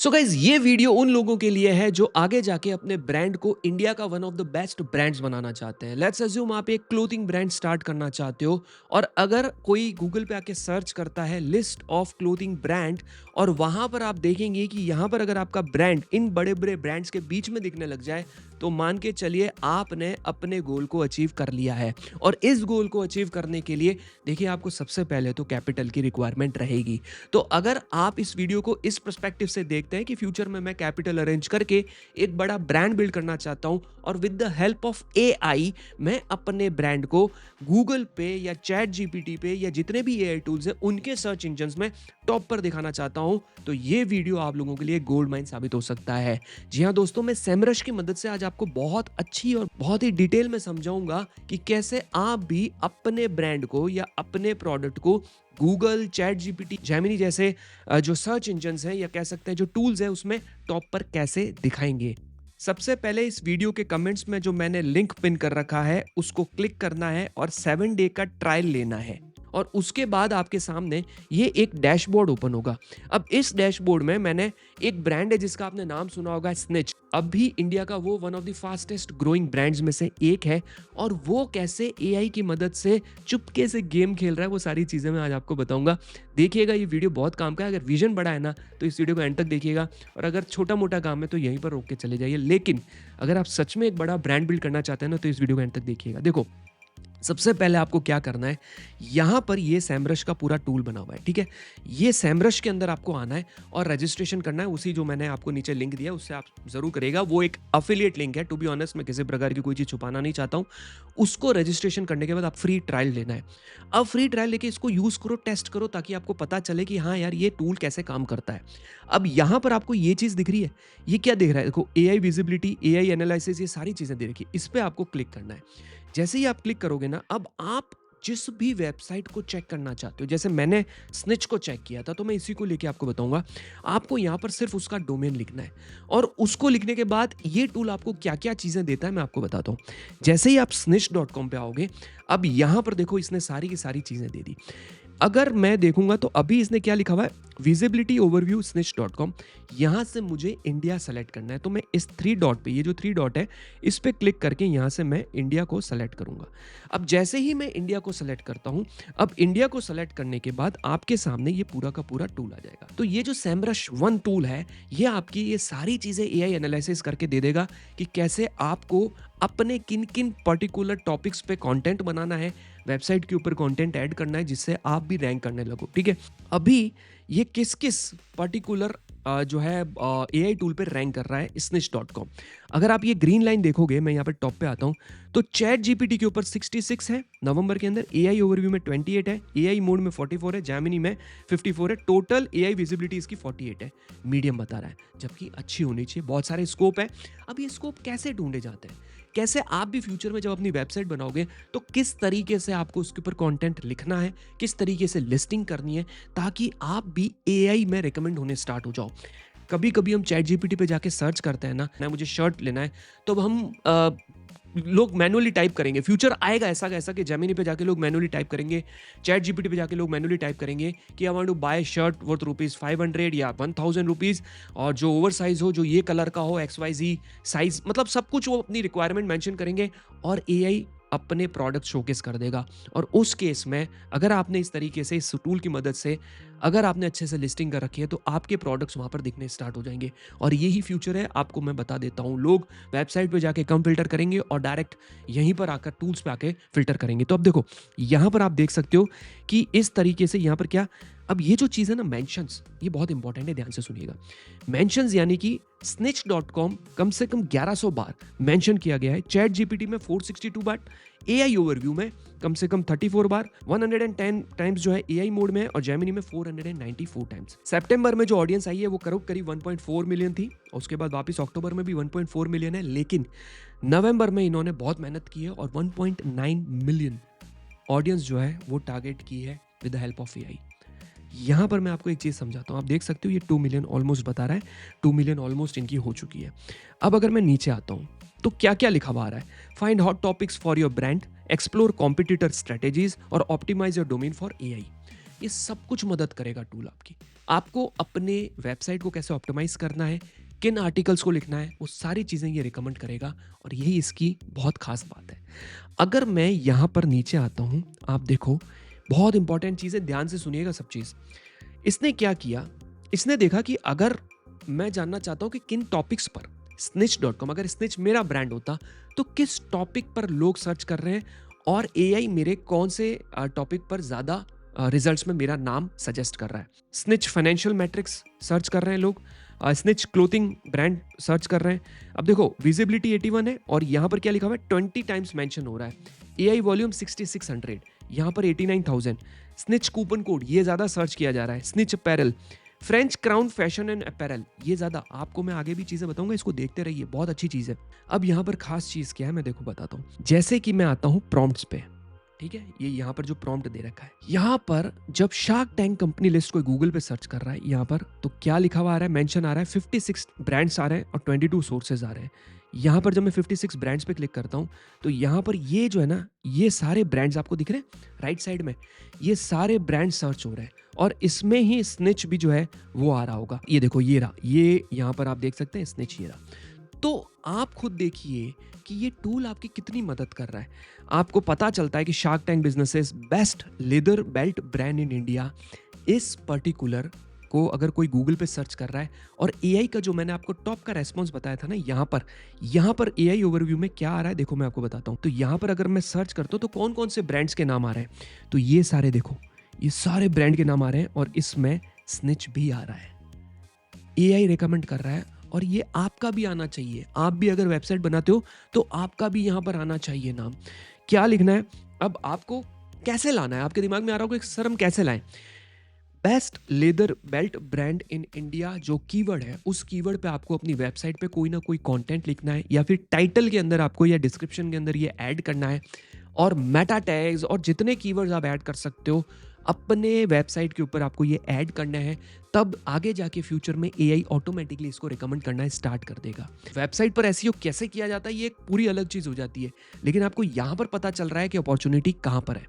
So guys ये video उन लोगों के लिए है जो आगे जाके अपने ब्रांड को इंडिया का one of the best brands बनाना चाहते हैं। लेट्स अज्यूम आप एक क्लोथिंग ब्रांड स्टार्ट करना चाहते हो और अगर कोई गूगल पे आके सर्च करता है लिस्ट ऑफ क्लोथिंग ब्रांड और वहां पर आप देखेंगे कि यहाँ पर अगर आपका ब्रांड इन बड़े बड़े ब्रांड्स के बीच में दिखने लग जाए तो मान के चलिए आपने अपने गोल को अचीव कर लिया है। और इस गोल को अचीव करने के लिए देखिए आपको सबसे पहले तो कैपिटल की रिक्वायरमेंट रहेगी। तो अगर आप इस वीडियो को इस पर्सपेक्टिव से देखते हैं कि फ्यूचर में मैं कैपिटल अरेंज करके एक बड़ा ब्रांड बिल्ड करना चाहता हूं और with the help of AI मैं अपने ब्रांड को गूगल पे या चैट जीपीटी पे या जितने भी एआई टूल्स हैं उनके सर्च इंजन्स में टॉप पर दिखाना चाहता हूं, तो ये वीडियो आप लोगों के लिए गोल्ड माइन साबित हो सकता है। जी हाँ दोस्तों, मैं सेमरश की मदद से आज आपको बहुत अच्छी और बहुत ही डिटेल में समझाऊंगा कि कैसे आप भी अपने ब्रांड को या अपने प्रोडक्ट को गूगल, चैट जीपीटी, जेमिनी जैसे जो सर्च इंजन्स हैं या कह सकते हैं जो टूल्स हैं उसमें टॉप पर कैसे दिखाएंगे। सबसे पहले इस वीडियो के कमेंट्स में जो मैंने लिंक पिन कर रखा है उसको क्लिक करना है और 7 डे का ट्रायल लेना है और उसके बाद आपके सामने ये एक डैशबोर्ड ओपन होगा। अब इस डैशबोर्ड में मैंने एक ब्रांड है जिसका आपने नाम सुना होगा, स्निच। अब भी इंडिया का वो one of the fastest growing brands में से एक है और वो कैसे एआई की मदद से चुपके से गेम खेल रहा है वो सारी चीज़ें मैं आज आपको बताऊंगा। देखिएगा ये वीडियो बहुत काम का है। अगर विजन बड़ा है ना तो इस वीडियो को एंड तक देखिएगा और अगर छोटा मोटा काम है तो यहीं पर रोक के चले जाइए। लेकिन अगर आप सच में एक बड़ा ब्रांड बिल्ड करना चाहते हैं ना तो इस वीडियो को एंड तक देखिएगा। देखो, सबसे पहले आपको क्या करना है, यहां पर ये सैमरश का पूरा टूल बना हुआ है, ठीक है। ये सैमरश के अंदर आपको आना है और रजिस्ट्रेशन करना है। उसी जो मैंने आपको नीचे लिंक दिया उससे आप जरूर करेगा। वो एक अफिलिएट लिंक है। टू बी ऑनेस्ट मैं किसी प्रकार की कोई चीज छुपाना नहीं चाहता हूं। उसको रजिस्ट्रेशन करने के बाद आप फ्री ट्रायल लेना है। अब फ्री ट्रायल लेके इसको यूज करो, टेस्ट करो, ताकि आपको पता चले कि हाँ यार ये टूल कैसे काम करता है। अब यहां पर आपको ये चीज दिख रही है, ये क्या दिख रहा है, देखो एआई विजिबिलिटी, एआई एनालिसिस, ये सारी चीजें दे रखी है। इस पे आपको क्लिक करना है। जैसे ही आप क्लिक करोगे ना, अब आप जिस भी वेबसाइट को चेक करना चाहते हो, जैसे मैंने स्निच को चेक किया था तो मैं इसी को लेके आपको बताऊंगा। आपको यहाँ पर सिर्फ उसका डोमेन लिखना है और उसको लिखने के बाद ये टूल आपको क्या क्या चीज़ें देता है मैं आपको बताता हूँ। जैसे ही आप snitch.com पे आओगे, अब यहाँ पर देखो इसने सारी की सारी चीज़ें दे दी। अगर मैं देखूंगा तो अभी इसने क्या लिखा हुआ है, विजिबिलिटी ओवरव्यू snitch.com। यहां से मुझे इंडिया सेलेक्ट करना है तो मैं इस 3 डॉट पे, ये जो 3 डॉट है इस पे क्लिक करके यहां से मैं इंडिया को सेलेक्ट करूंगा। अब जैसे ही मैं इंडिया को सेलेक्ट करता हूं, अब इंडिया को सेलेक्ट करने के बाद आपके सामने ये पूरा का पूरा टूल आ जाएगा। तो ये जो सैमरश वन टूल है ये आपकी ये सारी चीजें एआई एनालिसिस करके दे देगा कि कैसे आपको अपने किन किन पर्टिकुलर टॉपिक्स पे कंटेंट बनाना है, वेबसाइट के ऊपर कंटेंट ऐड करना है जिससे आप भी रैंक करने लगो, ठीक है। अभी ये किस किस पर्टिकुलर जो है एआई टूल पे रैंक कर रहा है snitch.com। अगर आप ये ग्रीन लाइन देखोगे, मैं यहाँ पे टॉप पे आता हूँ, तो चैट जीपीटी के ऊपर 66 है नवंबर के अंदर, एआई ओवरव्यू में 28 है, एआई मोड में 44 है, जेमिनी में 54 है, टोटल एआई विजिबिलिटी इसकी 48 है। मीडियम बता रहा है, जबकि अच्छी होनी चाहिए, बहुत सारे स्कोप है। अब ये स्कोप कैसे ढूंढे जाते हैं, कैसे आप भी फ्यूचर में जब अपनी वेबसाइट बनाओगे तो किस तरीके से आपको उसके ऊपर कंटेंट लिखना है, किस तरीके से लिस्टिंग करनी है, ताकि आप भी एआई में रिकमेंड होने स्टार्ट हो जाओ। कभी कभी हम चैट जीपीटी पे जाके सर्च करते हैं ना मुझे शर्ट लेना है, तो हम लोग मैनुअली टाइप करेंगे। फ्यूचर आएगा ऐसा ऐसा कि जेमिनी पे जाके लोग मैनुअली टाइप करेंगे, चैट जीपीटी पे जाके लोग मैनुअली टाइप करेंगे कि I want to buy shirt worth ₹500 या ₹1000 और जो ओवर साइज हो, जो ये कलर का हो, XYZ साइज, मतलब सब कुछ वो अपनी रिक्वायरमेंट मेंशन करेंगे और एआई अपने प्रोडक्ट शोकेस कर देगा। और उस केस में अगर आपने इस तरीके से इस टूल की मदद से अगर आपने अच्छे से लिस्टिंग कर रखी है तो आपके प्रोडक्ट्स वहां पर दिखने स्टार्ट हो जाएंगे। और यही फ्यूचर है, आपको मैं बता देता हूं। लोग वेबसाइट पे जाके कम फिल्टर करेंगे और डायरेक्ट यहीं पर आकर टूल्स पे आके फिल्टर करेंगे। तो अब देखो यहां पर आप देख सकते हो कि इस तरीके से यहां पर क्या, अब ये जो चीज़ है ना मेंशंस, ये बहुत इंपॉर्टेंट है, ध्यान से सुनिएगा। मेंशंस यानी कि snitch.com कम से कम 1100 बार मेंशन किया गया है, चैट जीपीटी में 462 बार, एआई ओवरव्यू में कम से कम 34 बार, 110 टाइम्स जो है एआई मोड में, और जेमिनी में 494 टाइम्स। सितंबर में जो ऑडियंस आई है वो करीब 1.4 मिलियन थी और उसके बाद वापस अक्टूबर में भी 1.4 मिलियन है, लेकिन नवंबर में इन्होंने बहुत मेहनत की है और 1.9 मिलियन ऑडियंस जो है वो टारगेट की है with the help of AI. यहां पर मैं आपको एक चीज समझाता हूं, आप देख सकते हो ये 2 मिलियन ऑलमोस्ट बता रहा है, 2 मिलियन ऑलमोस्ट इनकी हो चुकी है। अब अगर मैं नीचे आता हूं तो क्या क्या लिखा हुआ आ रहा है, find hot topics for your brand, explore competitor strategies और optimize your domain for AI. ये सब कुछ मदद करेगा टूल आपकी। आपको अपने वेबसाइट को कैसे ऑप्टिमाइज़ करना है, किन आर्टिकल्स को लिखना है, वो सारी चीज़ें ये रिकमेंड करेगा और यही इसकी बहुत ख़ास बात है। अगर मैं यहाँ पर नीचे आता हूँ, आप देखो बहुत इंपॉर्टेंट चीज़ है, ध्यान से सुनिएगा सब चीज़। इसने क्या किया, इसने देखा कि अगर मैं जानना चाहता हूँ कि किन टॉपिक्स पर snitch.com, अगर स्निच मेरा ब्रांड होता तो किस टॉपिक पर लोग सर्च कर रहे हैं और एआई मेरे कौन से टॉपिक पर ज़्यादा रिजल्ट्स में मेरा नाम सजेस्ट कर रहा है। स्निच फाइनेंशियल मैट्रिक्स सर्च कर रहे हैं लोग, स्निच क्लोथिंग ब्रांड सर्च कर रहे हैं। अब देखो विजिबिलिटी 81 है और यहाँ पर क्या लिखा हुआ है, 20 टाइम्स मेंशन हो रहा है। एआई वॉल्यूम 6600, यहाँ पर 89,000। स्निच कूपन कोड ये ज़्यादा सर्च किया जा रहा है। Snitch apparel, French crown fashion and apparel, ये ज़्यादा, आपको मैं आगे भी चीज़ें बताऊंगा, इसको देखते रहिए, बहुत अच्छी चीज़ है। अब यहाँ पर खास चीज़ क्या है मैं देखो बताता हूँ। जैसे कि मैं आता हूँ प्रॉम्प्ट्स पे, ठीक है, ये यहाँ पर जो प्रॉम्प्ट दे रखा है, यहाँ पर जब शार्क टैंक कंपनी लिस्ट कोई गूगल पे सर्च कर रहा है, यहाँ पर तो क्या लिखा हुआ आ रहा है, मेंशन आ रहा है 56 ब्रांड्स आ रहे हैं और 22 सोर्सेज आ रहे हैं। यहाँ पर जब मैं 56 ब्रांड्स पे क्लिक करता हूँ तो यहाँ पर ये जो है ना, ये सारे ब्रांड्स आपको दिख रहे हैं राइट साइड में, ये सारे ब्रांड सर्च हो रहे हैं और इसमें ही स्निच भी जो है वो आ रहा होगा। ये देखो ये रहा, ये यहाँ पर आप देख सकते हैं स्निच ये रहा। तो आप खुद देखिए कि ये टूल आपकी कितनी मदद कर रहा है। आपको पता चलता है कि shark tank businesses best leather belt brand in India, इस पर्टिकुलर को अगर कोई गूगल पे सर्च कर रहा है और एआई का जो मैंने आपको टॉप का रेस्पॉन्स बताया था ना, यहाँ पर एआई ओवरव्यू में क्या आ रहा है देखो मैं आपको बताता हूँ। तो यहाँ पर अगर मैं सर्च करता हूँ तो कौन कौन से ब्रांड्स के नाम आ रहे हैं, तो ये सारे देखो, ये सारे ब्रांड के नाम आ रहे हैं और इसमें स्निच भी आ रहा है। एआई रिकमेंड कर रहा है और ये आपका भी आना चाहिए। आप भी अगर वेबसाइट बनाते हो तो आपका भी यहाँ पर आना चाहिए नाम। क्या लिखना है, अब आपको कैसे लाना है, आपके दिमाग में आ रहा होगा सर हम कैसे लाएं। Best leather belt brand in India जो कीवर्ड है, उस कीवर्ड पे आपको अपनी वेबसाइट पे कोई ना कोई कंटेंट लिखना है या फिर टाइटल के अंदर आपको या डिस्क्रिप्शन के अंदर ये ऐड करना है और मेटा टैग्स और जितने कीवर्ड्स आप ऐड कर सकते हो अपने वेबसाइट के ऊपर आपको ये ऐड करना है। तब आगे जाके फ्यूचर में एआई ऑटोमेटिकली इसको रिकमेंड करना स्टार्ट कर देगा। वेबसाइट पर एसईओ कैसे किया जाता है ये एक पूरी अलग चीज़ हो जाती है, लेकिन आपको यहाँ पर पता चल रहा है कि अपॉर्चुनिटी कहाँ पर है।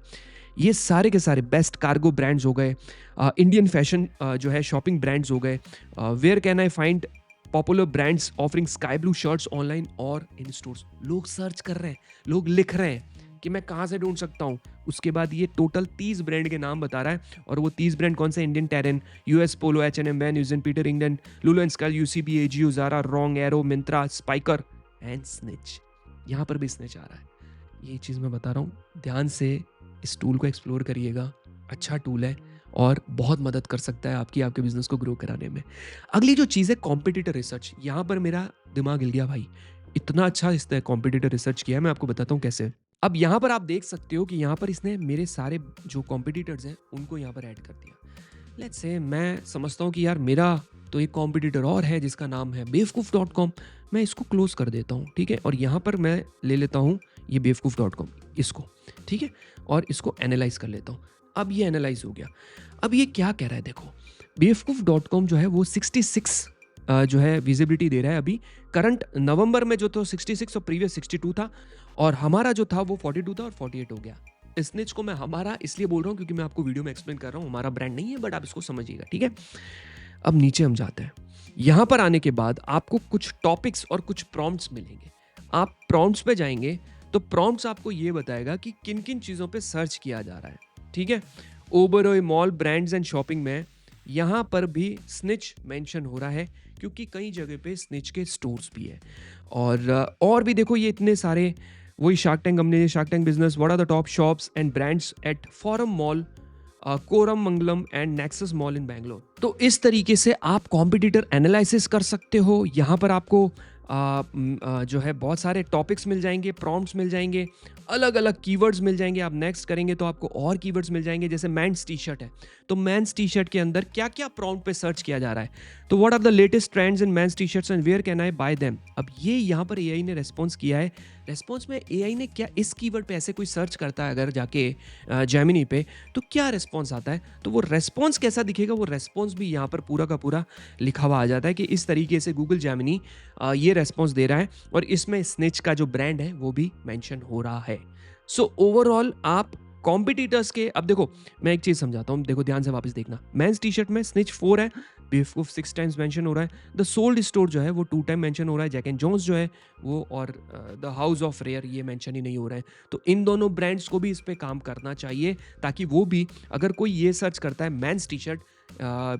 ये सारे के सारे बेस्ट कार्गो ब्रांड्स हो गए, इंडियन फैशन जो है शॉपिंग ब्रांड्स हो गए, where can I find popular brands offering sky blue shirts online और इन स्टोर्स। लोग सर्च कर रहे हैं, लोग लिख रहे हैं कि मैं कहाँ से ढूंढ सकता हूँ। उसके बाद ये टोटल 30 ब्रांड के नाम बता रहा है और वो 30 ब्रांड कौन से, Indian Terrain, US Polo, H&M, Van Heusen Peter, Indian Lulu and Sky, UCB, AJIO, Zara, रॉन्ग, Arrow, Myntra, Spykar and Snitch. यहाँ पर भी स्निच आ रहा है। ये चीज़ मैं बता रहा हूँ, ध्यान से इस टूल को एक्सप्लोर करिएगा। अच्छा टूल है और बहुत मदद कर सकता है आपके बिजनेस को ग्रो कराने में। अगली जो चीज़ है कॉम्पिटिटर रिसर्च, यहाँ पर मेरा दिमाग हिल गया भाई, इतना अच्छा इसने कॉम्पिटिटर रिसर्च किया है, मैं आपको बताता हूँ कैसे। अब यहाँ पर आप देख सकते हो कि यहाँ पर इसने मेरे सारे जो कॉम्पिटिटर्स हैं उनको यहाँ पर ऐड कर दिया। लेट्स से मैं समझता हूँ कि यार मेरा तो एक कॉम्पिटिटर और है जिसका नाम है बेवकूफ़.com, मैं इसको क्लोज कर देता हूँ, ठीक है, और यहाँ पर मैं ले लेता हूँ ये बेवकूफ़.com इसको, ठीक है, और इसको एनालाइज कर लेता हूँ। अब ये एनालाइज हो गया। अब ये क्या कह रहा है देखो, बेवकूफ़.com जो है वो 66 जो है विजिबिलिटी दे रहा है अभी करंट नवंबर में, जो तो 66 और प्रीवियस 62 था और हमारा जो था वो 42 था और 48 हो गया। स्निच को मैं हमारा इसलिए बोल रहा हूँ क्योंकि मैं आपको वीडियो में एक्सप्लेन कर रहा हूँ, हमारा ब्रांड नहीं है, बट आप इसको समझिएगा, ठीक है। अब नीचे हम जाते हैं। यहाँ पर आने के बाद आपको कुछ टॉपिक्स और कुछ प्रॉम्प्ट्स मिलेंगे। आप प्रॉम्प्ट्स पे जाएंगे तो प्रॉम्प्ट्स आपको ये बताएगा कि किन किन चीज़ों पे सर्च किया जा रहा है, ठीक है। Oberoi mall brands and shopping में यहाँ पर भी स्निच मेंशन हो रहा है क्योंकि कई जगह पे स्निच के स्टोर्स भी है। और भी देखो ये इतने सारे, वही Shark Tank company, Shark Tank business, what are the top shops and brands at Forum mall, Koramangala and Nexus mall in Bangalore. तो इस तरीके से आप कॉम्पिटिटर एनालिसिस कर सकते हो। यहाँ पर आपको जो है बहुत सारे टॉपिक्स मिल जाएंगे, प्रॉम्प्ट्स मिल जाएंगे, अलग अलग कीवर्ड्स मिल जाएंगे। आप नेक्स्ट करेंगे तो आपको और कीवर्ड्स मिल जाएंगे। जैसे मेंस टी शर्ट है तो मेंस टी शर्ट के अंदर क्या क्या प्रॉम्प्ट पे सर्च किया जा रहा है, तो what are the latest trends in men's T shirts and where can I buy them. अब ये यहाँ पर एआई ने रेस्पॉन्स किया है। रेस्पॉन्स में एआई ने क्या, इस कीवर्ड पे ऐसे कोई सर्च करता है अगर जाके जेमिनी पे, तो क्या रेस्पॉन्स आता है, तो वो रेस्पॉन्स कैसा दिखेगा, वो रेस्पॉन्स भी यहाँ पर पूरा का पूरा लिखा हुआ आ जाता है कि इस तरीके से गूगल जेमिनी ये रेस्पॉन्स दे रहा है और इसमें स्निच का जो ब्रांड है वो भी मेंशन हो रहा है। सो ओवरऑल आप कॉम्पिटिटर्स के, अब देखो मैं एक चीज़ समझाता हूँ, देखो ध्यान से वापस देखना। मेंस टी-शर्ट में स्निच 4 है, बेवकूफ 6 टाइम्स मेंशन हो रहा है। द सोल्ड स्टोर जो है वो 2 टाइम मेंशन हो रहा है। जैक एंड जोन्स जो है वो, और द हाउस ऑफ रेयर ये मेंशन ही नहीं हो रहा है। तो इन दोनों ब्रांड्स को भी इस पे काम करना चाहिए, ताकि वो भी, अगर कोई ये सर्च करता है मेंस टी-शर्ट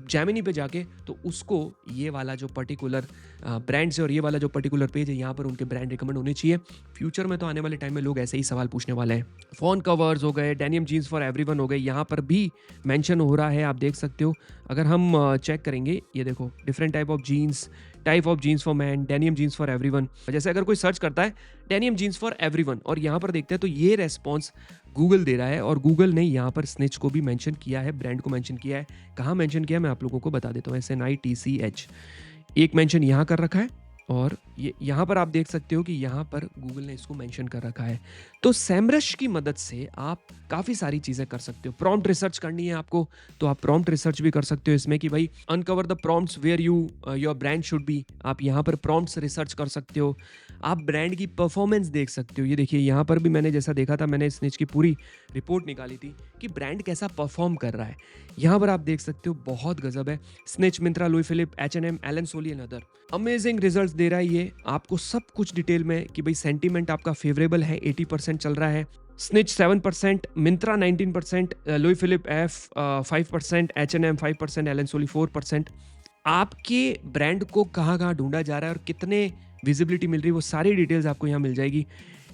जेमिनी पे जाके, तो उसको ये वाला जो पर्टिकुलर ब्रांड्स है और ये वाला जो पर्टिकुलर पेज है, यहाँ पर उनके ब्रांड रिकमेंड होने चाहिए। फ्यूचर में तो आने वाले टाइम में लोग ऐसे ही सवाल पूछने वाले हैं। फ़ोन कवर्स हो गए, डेनियम जीन्स फॉर एवरीवन हो गए, यहाँ पर भी मेंशन हो रहा है, आप देख सकते हो। अगर हम चेक करेंगे, ये देखो different type of jeans for man, denim jeans for everyone. जैसे अगर कोई सर्च करता है डेनियम जीन्स फॉर एवरीवन और यहाँ पर देखते हैं, तो ये रेस्पॉन्स गूगल दे रहा है, और गूगल ने यहाँ पर स्निच को भी मेंशन किया है, ब्रांड को मेंशन किया है। कहाँ मेंशन किया है मैं आप लोगों को बता देता हूँ। SNITCH एक मेंशन यहाँ कर रखा है, और ये यहाँ पर आप देख सकते हो कि यहाँ पर गूगल ने इसको मेंशन कर रखा है। तो सेमरश की मदद से आप काफ़ी सारी चीज़ें कर सकते हो। प्रॉम्प्ट रिसर्च करनी है आपको, तो आप प्रॉम्प्ट रिसर्च भी कर सकते हो इसमें, कि भाई uncover the prompts where your brand should be. आप यहाँ पर प्रॉम्प्ट्स रिसर्च कर सकते हो। आप ब्रांड की परफॉर्मेंस देख सकते हो। ये देखिए यहाँ पर भी मैंने जैसा देखा था, मैंने स्निच की पूरी रिपोर्ट निकाली थी कि ब्रांड कैसा परफॉर्म कर रहा है। यहाँ पर आप देख सकते हो, बहुत गजब है। Snitch, Myntra, Louis Philippe, H&M, Allen Solly and other. Amazing results दे रहा है ये आपको सब कुछ डिटेल में, कि भाई सेंटीमेंट आपका फेवरेबल है, 80% चल रहा है। Snitch 7%, Myntra 19%, Louis Philippe F 5%, H&M 5%, Elon सोली 4%। आपके ब्रांड को कहाँ कहाँ ढूंढा जा रहा है और कितने विजिबिलिटी मिल रही है, वो सारी डिटेल्स आपको यहाँ मिल जाएगी।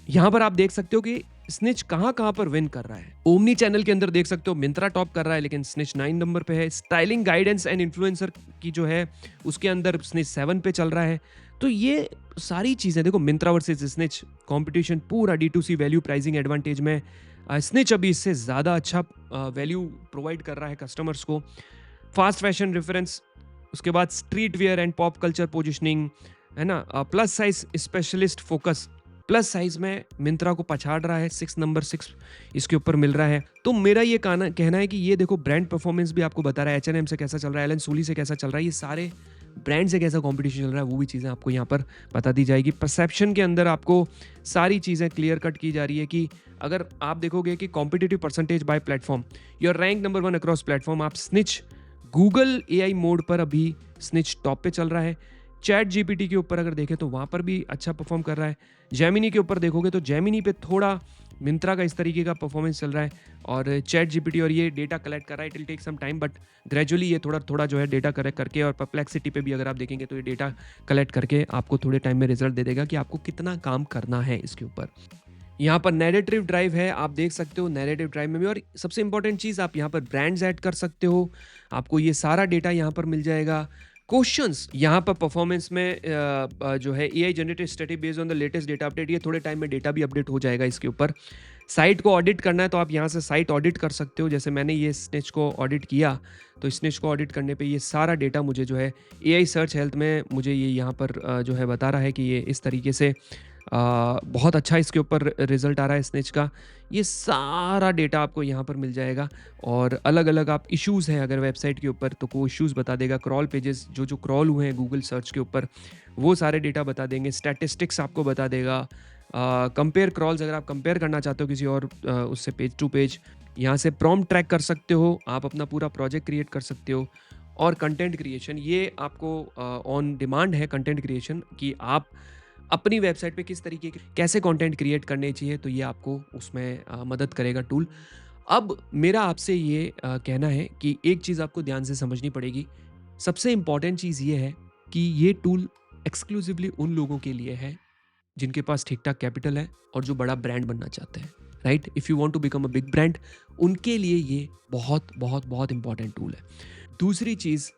यहाँ पर आप देख सकते हो कि स्निच कहाँ कहाँ पर विन कर रहा है। ओमनी चैनल के अंदर देख सकते हो मिंत्रा टॉप कर रहा है, लेकिन स्निच 9 नंबर पे है। स्टाइलिंग गाइडेंस एंड इन्फ्लुएंसर की जो है उसके अंदर स्निच 7 पे चल रहा है। तो ये सारी चीज़ें देखो, मिंत्रा वर्सेस स्निच कंपटीशन पूरा D2C वैल्यू प्राइसिंग एडवांटेज में। स्निच अभी इससे ज़्यादा अच्छा वैल्यू प्रोवाइड कर रहा है कस्टमर्स को। फास्ट फैशन रेफरेंस, उसके बाद street wear and pop culture positioning, है ना। Plus size specialist focus, plus size में मिंत्रा को पछाड़ रहा है, 6 नंबर 6 इसके ऊपर मिल रहा है। तो मेरा ये कहना है कि ये देखो ब्रांड परफॉर्मेंस भी आपको बता रहा है, H&M से कैसा चल रहा है, एलन सोली से कैसा चल रहा है, ये सारे ब्रांड से कैसा कंपटीशन चल रहा है, वो भी चीज़ें आपको यहाँ पर बता दी जाएगी। परसेप्शन के अंदर आपको सारी चीज़ें क्लियर कट की जा रही है, कि अगर आप देखोगे कि competitive percentage by platform, your rank number 1 across platform. आप स्निच गूगल AI मोड पर अभी स्निच टॉप पे चल रहा है। चैट GPT के ऊपर अगर देखें तो वहाँ पर भी अच्छा परफॉर्म कर रहा है। जेमिनी के ऊपर देखोगे तो जेमिनी पे थोड़ा मिंत्रा का इस तरीके का परफॉर्मेंस चल रहा है, और चैट GPT और ये डेटा कलेक्ट कर रहा है। It will take some time, but gradually ये थोड़ा थोड़ा जो है डेटा कलेक्ट करके, और परप्लेक्सिटी पे भी अगर आप देखेंगे तो ये डेटा कलेक्ट करके आपको थोड़े टाइम में रिजल्ट दे देगा कि आपको कितना काम करना है इसके ऊपर। यहाँ पर नैरेटिव ड्राइव है, आप देख सकते हो नैरेटिव ड्राइव में भी, और सबसे इंपॉर्टेंट चीज़ आप यहाँ पर ब्रांड्स ऐड कर सकते हो। आपको ये सारा डेटा यहाँ पर मिल जाएगा। क्वेश्चंस यहाँ पर परफॉर्मेंस में जो है AI generated study based on the latest data update, ये थोड़े टाइम में डेटा भी अपडेट हो जाएगा इसके ऊपर। साइट को ऑडिट करना है तो आप यहाँ से साइट ऑडिट कर सकते हो। जैसे मैंने ये स्निच को ऑडिट किया, तो स्निच को ऑडिट करने पे ये सारा डेटा मुझे जो है AI सर्च हेल्थ में मुझे ये यहाँ पर जो है बता रहा है कि ये इस तरीके से बहुत अच्छा इसके ऊपर रिजल्ट आ रहा है स्निच का। ये सारा डेटा आपको यहाँ पर मिल जाएगा, और अलग अलग आप इश्यूज़ हैं अगर वेबसाइट के ऊपर तो वो इश्यूज़ बता देगा। क्रॉल पेजेस जो क्रॉल हुए हैं गूगल सर्च के ऊपर, वो सारे डेटा बता देंगे। स्टैटिस्टिक्स आपको बता देगा। कंपेयर क्रॉल्स, अगर आप कंपेयर करना चाहते हो किसी और उससे पेज टू पेज, यहाँ से प्रॉम्प्ट ट्रैक कर सकते हो, आप अपना पूरा प्रोजेक्ट क्रिएट कर सकते हो। और कंटेंट क्रिएशन, ये आपको ऑन डिमांड है कंटेंट क्रिएशन, कि आप अपनी वेबसाइट पे किस तरीके के कैसे कंटेंट क्रिएट करने चाहिए, तो ये आपको उसमें मदद करेगा टूल। अब मेरा आपसे ये कहना है कि एक चीज़ आपको ध्यान से समझनी पड़ेगी। सबसे इम्पॉर्टेंट चीज़ ये है कि ये टूल एक्सक्लूसिवली उन लोगों के लिए है जिनके पास ठीक ठाक कैपिटल है और जो बड़ा ब्रांड बनना चाहते हैं, right. If you want to become a big brand, उनके लिए ये बहुत बहुत बहुत इंपॉर्टेंट टूल है। दूसरी चीज़,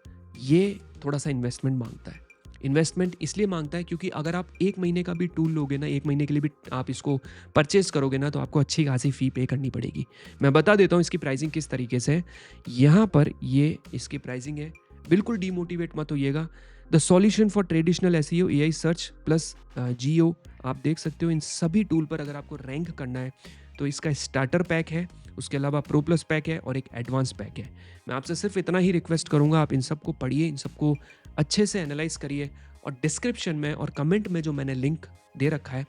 ये थोड़ा सा इन्वेस्टमेंट मांगता है। इन्वेस्टमेंट इसलिए मांगता है क्योंकि अगर आप 1 महीने का भी टूल लोगे ना, 1 महीने के लिए भी आप इसको परचेज करोगे ना, तो आपको अच्छी खासी फ़ी पे करनी पड़ेगी। मैं बता देता हूँ इसकी प्राइसिंग किस तरीके से है। यहाँ पर ये इसकी प्राइसिंग है, बिल्कुल डीमोटिवेट मत होइएगा। The solution for traditional SEO, AI search plus GEO, आप देख सकते हो इन सभी टूल पर अगर आपको रैंक करना है तो इसका स्टार्टर पैक है, उसके अलावा प्रो प्लस पैक है और एक एडवांस पैक है। मैं आपसे सिर्फ इतना ही रिक्वेस्ट करूंगा, आप इन सबको पढ़िए, इन सबको अच्छे से एनालाइज करिए, और डिस्क्रिप्शन में और कमेंट में जो मैंने लिंक दे रखा है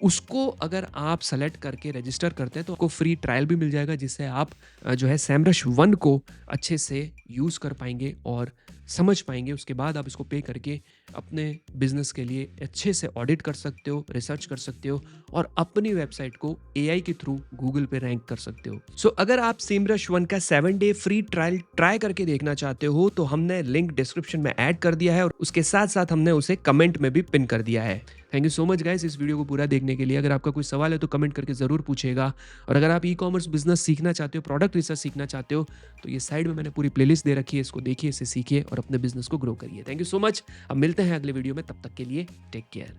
उसको अगर आप सेलेक्ट करके रजिस्टर करते हैं तो आपको फ्री ट्रायल भी मिल जाएगा, जिससे आप जो है सैमरश वन को अच्छे से यूज़ कर पाएंगे और समझ पाएंगे। उसके बाद आप इसको पे करके अपने बिजनेस के लिए अच्छे से ऑडिट कर सकते हो, रिसर्च कर सकते हो और अपनी वेबसाइट को एआई के थ्रू गूगल पे रैंक कर सकते हो। सो अगर आप सेमरश वन का 7 डे फ्री ट्रायल ट्राई करके देखना चाहते हो तो हमने लिंक डिस्क्रिप्शन में ऐड कर दिया है और उसके साथ साथ हमने उसे कमेंट में भी पिन कर दिया है। Thank you so much guys इस वीडियो को पूरा देखने के लिए। अगर आपका कोई सवाल है तो कमेंट करके ज़रूर पूछेगा। और अगर आप ई कॉमर्स बिजनेस सीखना चाहते हो, प्रोडक्ट रिसर्च सीखना चाहते हो, तो ये साइड में मैंने पूरी प्लेलिस्ट दे रखी है, इसको देखिए, इसे सीखिए और अपने बिजनेस को ग्रो करिए। Thank you so much. अब मिलते हैं अगले वीडियो में, तब तक के लिए टेक केयर।